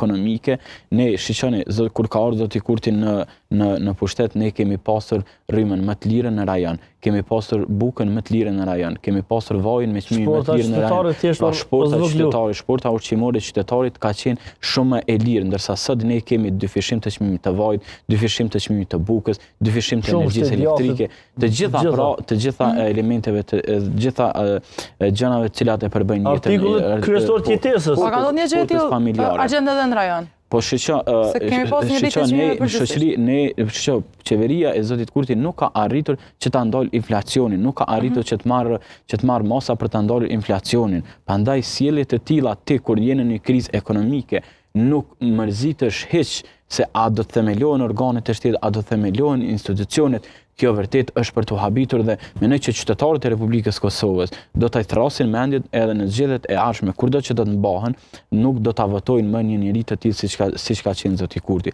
ekonomike, ne shiqoni, kur ka ardhur zoti Kurti në pushtet, ne kemi pasur rrymën më të lirë në rajon, kemi pasur bukën më të lirë në rajon, kemi pasur vajin me çmime më të lirë në rajon. Shporta ushqimore qytetarit ka qenë shumë e lirë, ndërsa sot ne kemi dyfishim të çmimit të vajit, dyfishim të çmimit të bukës, dyfishim të energjisë elektrike, të gjitha elementeve, të gjitha gjënave të cilat e përbëjnë jetën. Artikullet kryesor të jetesës. Ka ndonjë një gjë tillë agjenda edhe në rajon? Po qeveria e zotit Kurti nuk ka arritur që ta ndalë inflacionin, nuk ka arritur që të marrë masa për ta ndalur inflacionin. Prandaj sjelljet e tilla ti kur jeni në një krizë ekonomike nuk mërzitesh hiç se a do të themelohen organet e shtetit, a do të themelohen institucionet. Kjo vërtet është për të habitur dhe mendoj që qytetarët e Republikës Kosovës do ta thrasin mendjet edhe në zgjedhjet e ardhshme, kurdo që do të mbahen, nuk do ta votojnë më një njerëz të tillë siç ka qenë zoti Kurti.